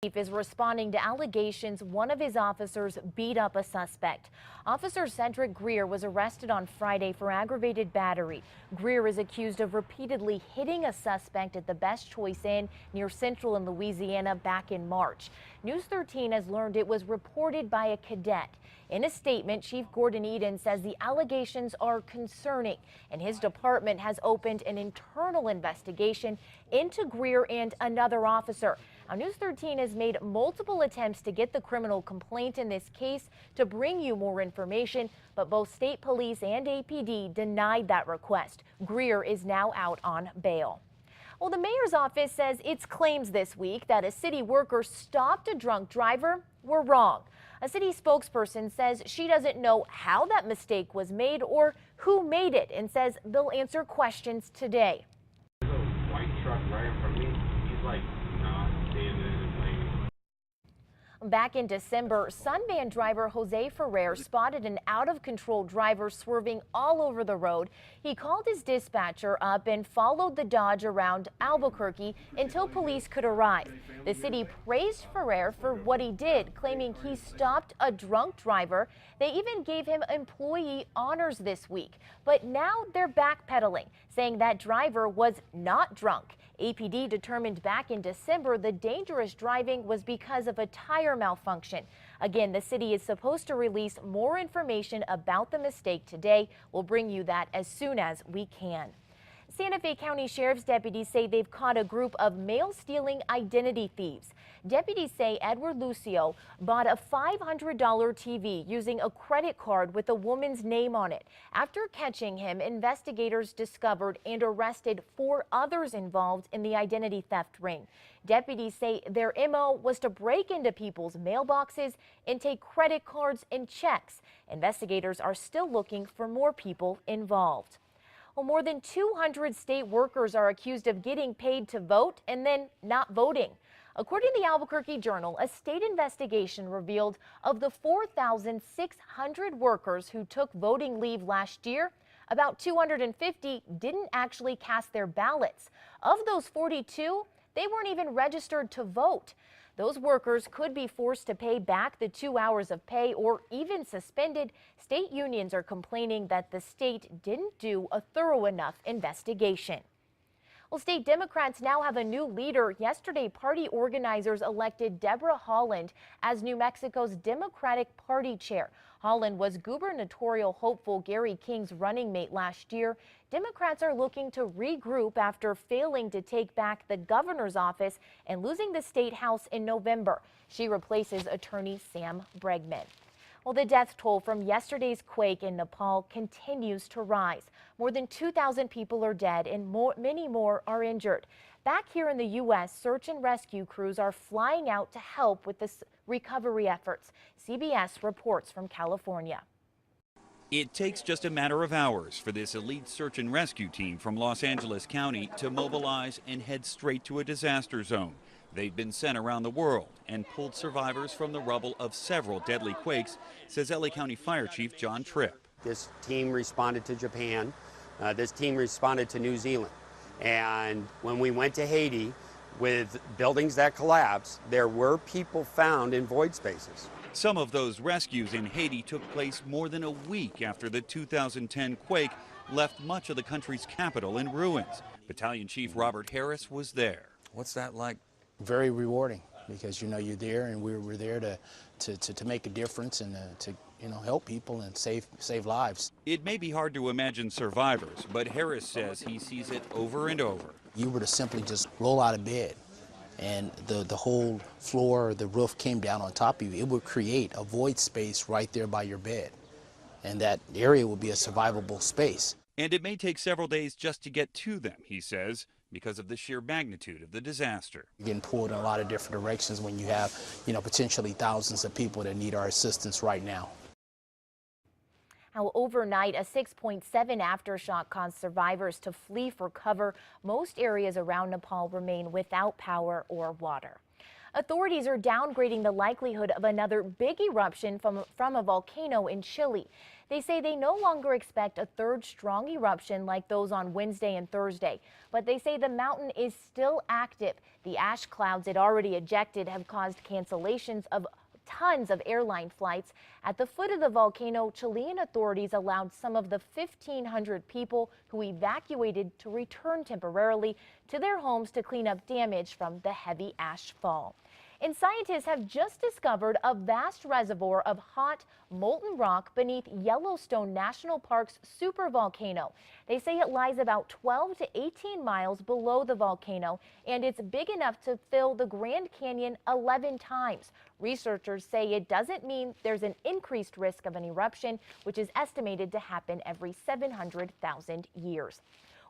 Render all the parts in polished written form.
Chief is responding to allegations one of his officers beat up a suspect. Officer Cedric Greer was arrested on Friday for aggravated battery. Greer is accused of repeatedly hitting a suspect at the Best Choice Inn near Central in Louisiana back in March. News 13 has learned it was reported by a cadet. In a statement, Chief Gordon Eden says the allegations are concerning, and his department has opened an internal investigation into Greer and another officer. Now, News 13 has made multiple attempts to get the criminal complaint in this case to bring you more information, but both state police and APD denied that request. Greer is now out on bail. Well, the mayor's office says its claims this week that a city worker stopped a drunk driver were wrong. A city spokesperson says she doesn't know how that mistake was made or who made it, and says they'll answer questions today. There's a white truck right in front of me. He's like not standing and blaming. Back in December, Sunvan driver Jose Ferrer spotted an out-of-control driver swerving all over the road. He called his dispatcher up and followed the Dodge around Albuquerque until police could arrive. The city praised Ferrer for what he did, claiming he stopped a drunk driver. They even gave him employee honors this week. But now they're backpedaling, saying that driver was not drunk. APD determined back in December the dangerous driving was because of a tire malfunction. Again, the city is supposed to release more information about the mistake today. We'll bring you that as soon as we can. Santa Fe County Sheriff's deputies say they've caught a group of mail-stealing identity thieves. Deputies say Edward Lucio bought a $500 TV using a credit card with a woman's name on it. After catching him, investigators discovered and arrested 4 others involved in the identity theft ring. Deputies say their MO was to break into people's mailboxes and take credit cards and checks. Investigators are still looking for more people involved. Well, more than 200 state workers are accused of getting paid to vote and then not voting. According to the Albuquerque Journal, a state investigation revealed of the 4,600 workers who took voting leave last year, about 250 didn't actually cast their ballots. Of those 42, they weren't even registered to vote. Those workers could be forced to pay back the 2 hours of pay or even suspended. State unions are complaining that the state didn't do a thorough enough investigation. Well, state Democrats now have a new leader. Yesterday, party organizers elected Deborah Haaland as New Mexico's Democratic Party chair. Haaland was gubernatorial hopeful Gary King's running mate last year. Democrats are looking to regroup after failing to take back the governor's office and losing the state house in November. She replaces attorney Sam Bregman. Well, the death toll from yesterday's quake in Nepal continues to rise. More than 2,000 people are dead and many more are injured. Back here in the U.S., search and rescue crews are flying out to help with the recovery efforts. CBS reports from California. It takes just a matter of hours for this elite search and rescue team from Los Angeles County to mobilize and head straight to a disaster zone. They've been sent around the world and pulled survivors from the rubble of several deadly quakes, says LA County Fire Chief John Tripp. This team responded to Japan. This team responded to New Zealand. And when we went to Haiti with buildings that collapsed, there were people found in void spaces. Some of those rescues in Haiti took place more than a week after the 2010 quake left much of the country's capital in ruins. Battalion Chief Robert Harris was there. What's that like? Very rewarding, because you're there and we're there to make a difference and to help people and save lives. It may be hard to imagine survivors, but Harris says he sees it over and over. You were to simply just roll out of bed and the whole floor, the roof came down on top of you. It would create a void space right there by your bed, and that area would be a survivable space. And it may take several days just to get to them, he says, because of the sheer magnitude of the disaster. You're getting pulled in a lot of different directions when you have, potentially thousands of people that need our assistance right now. Now, overnight, a 6.7 aftershock caused survivors to flee for cover. Most areas around Nepal remain without power or water. Authorities are downgrading the likelihood of another big eruption from a volcano in Chile. They say they no longer expect a third strong eruption like those on Wednesday and Thursday, but they say the mountain is still active. The ash clouds it already ejected have caused cancellations of tons of airline flights. At the foot of the volcano, Chilean authorities allowed some of the 1,500 people who evacuated to return temporarily to their homes to clean up damage from the heavy ash fall. And scientists have just discovered a vast reservoir of hot, molten rock beneath Yellowstone National Park's supervolcano. They say it lies about 12 to 18 miles below the volcano, and it's big enough to fill the Grand Canyon 11 times. Researchers say it doesn't mean there's an increased risk of an eruption, which is estimated to happen every 700,000 years.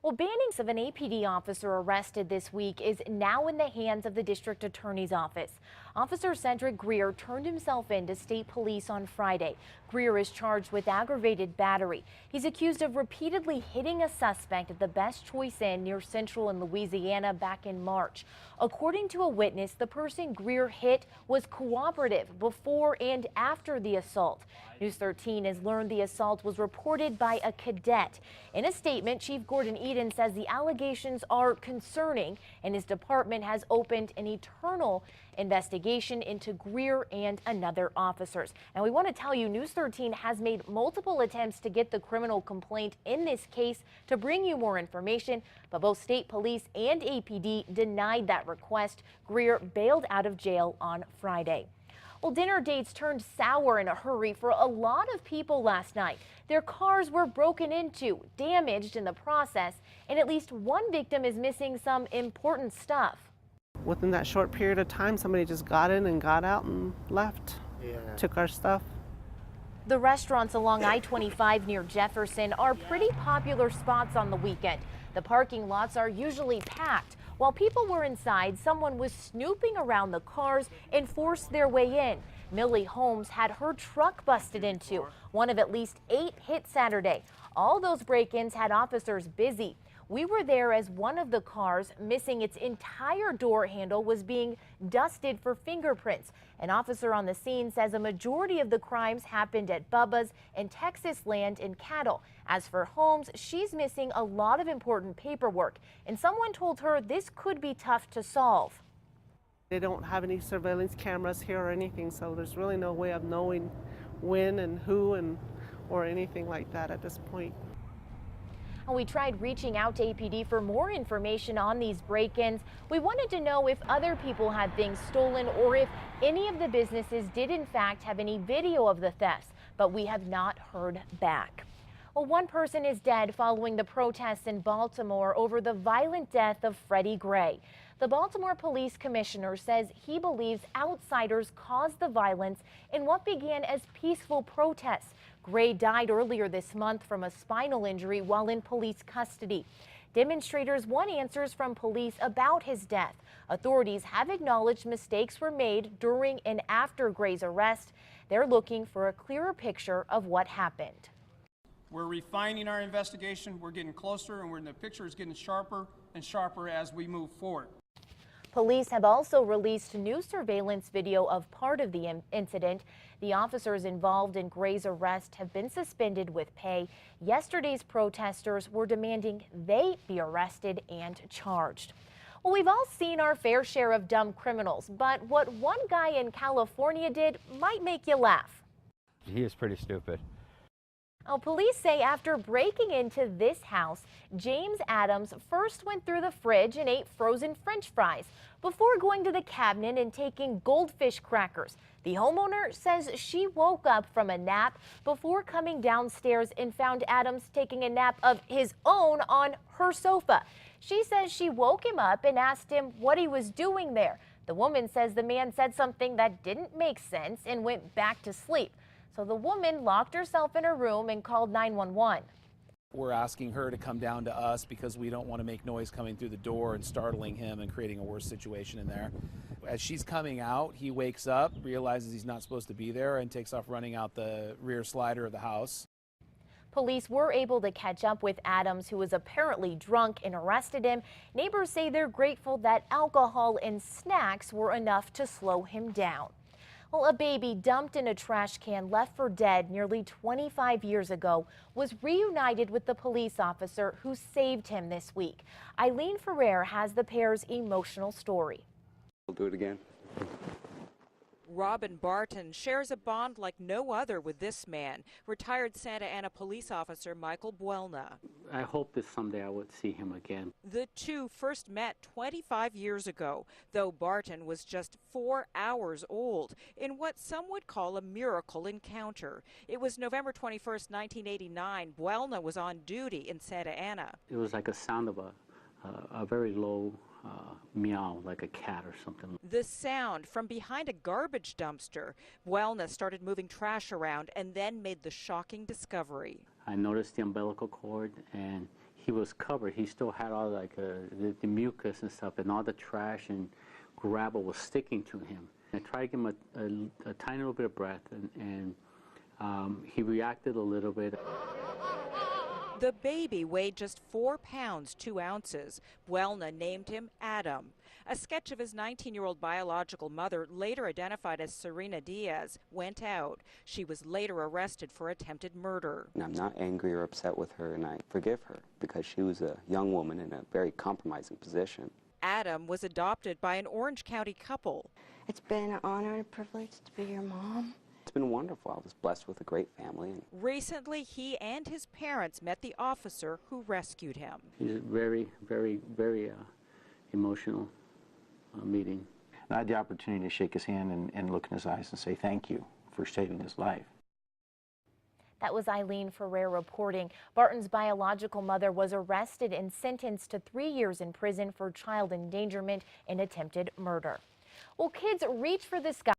Well, banning of an APD officer arrested this week is now in the hands of the district attorney's office. Officer Cedric Greer turned himself in to state police on Friday. Greer is charged with aggravated battery. He's accused of repeatedly hitting a suspect at the Best Choice Inn near Central in Louisiana back in March. According to a witness, the person Greer hit was cooperative before and after the assault. News 13 has learned the assault was reported by a cadet. In a statement, Chief Gordon Eden says the allegations are concerning and his department has opened an internal investigation into Greer and another officers. And we want to tell you, News 13 has made multiple attempts to get the criminal complaint in this case to bring you more information, but both state police and APD denied that request. Greer bailed out of jail on Friday. Well, dinner dates turned sour in a hurry for a lot of people last night. Their cars were broken into, damaged in the process, and at least one victim is missing some important stuff. Within that short period of time, somebody just got in and got out and left. Took our stuff. The restaurants along I-25 near Jefferson are pretty popular spots on the weekend. The parking lots are usually packed. While people were inside, someone was snooping around the cars and forced their way in. Millie Holmes had her truck busted into, one of at least 8 hit Saturday. All those break-ins had officers busy. We were there as one of the cars, missing its entire door handle, was being dusted for fingerprints. An officer on the scene says a majority of the crimes happened at Bubba's and Texas Land and Cattle. As for Holmes, she's missing a lot of important paperwork, and someone told her this could be tough to solve. They don't have any surveillance cameras here or anything, so there's really no way of knowing when and who or anything like that at this point. We tried reaching out to APD for more information on these break-ins. We wanted to know if other people had things stolen or if any of the businesses did in fact have any video of the thefts, but we have not heard back. Well, one person is dead following the protests in Baltimore over the violent death of Freddie Gray. The Baltimore Police Commissioner says he believes outsiders caused the violence in what began as peaceful protests. Gray died earlier this month from a spinal injury while in police custody. Demonstrators want answers from police about his death. Authorities have acknowledged mistakes were made during and after Gray's arrest. They're looking for a clearer picture of what happened. We're refining our investigation. We're getting closer, and the picture is getting sharper and sharper as we move forward. Police have also released new surveillance video of part of the incident. The officers involved in Gray's arrest have been suspended with pay. Yesterday's protesters were demanding they be arrested and charged. Well, we've all seen our fair share of dumb criminals, but what one guy in California did might make you laugh. He is pretty stupid. Police say after breaking into this house, James Adams first went through the fridge and ate frozen French fries before going to the cabinet and taking goldfish crackers. The homeowner says she woke up from a nap before coming downstairs and found Adams taking a nap of his own on her sofa. She says she woke him up and asked him what he was doing there. The woman says the man said something that didn't make sense and went back to sleep. So the woman locked herself in her room and called 911. We're asking her to come down to us because we don't want to make noise coming through the door and startling him and creating a worse situation in there. As she's coming out, he wakes up, realizes he's not supposed to be there, and takes off running out the rear slider of the house. Police were able to catch up with Adams, who was apparently drunk, and arrested him. Neighbors say they're grateful that alcohol and snacks were enough to slow him down. Well, a baby dumped in a trash can left for dead nearly 25 years ago was reunited with the police officer who saved him this week. Eileen Ferrer has the pair's emotional story. We'll do it again. Robin Barton shares a bond like no other with this man, retired Santa Ana police officer Michael Buelna. I hope that someday I would see him again. The two first met 25 years ago, though Barton was just 4 hours old, in what some would call a miracle encounter. It was November 21st, 1989. Buelna was on duty in Santa Ana. It was like a sound of a very low meow, like a cat or something. The sound from behind a garbage dumpster. Buelna started moving trash around and then made the shocking discovery. I noticed the umbilical cord, and he was covered. He still had all like the mucus and stuff, and all the trash and gravel was sticking to him. I tried to give him a tiny little bit of breath, and he reacted a little bit. The baby weighed just 4 pounds, 2 ounces. Buelna named him Adam. A sketch of his 19-year-old biological mother, later identified as Serena Diaz, went out. She was later arrested for attempted murder. And I'm not angry or upset with her, and I forgive her because she was a young woman in a very compromising position. Adam was adopted by an Orange County couple. It's been an honor and a privilege to be your mom. It's been wonderful. I was blessed with a great family. Recently, he and his parents met the officer who rescued him. He's a very, very, very emotional meeting. I had the opportunity to shake his hand and look in his eyes and say thank you for saving his life. That was Eileen Ferrer reporting. Barton's biological mother was arrested and sentenced to 3 years in prison for child endangerment and attempted murder. Well, kids, reach for the sky.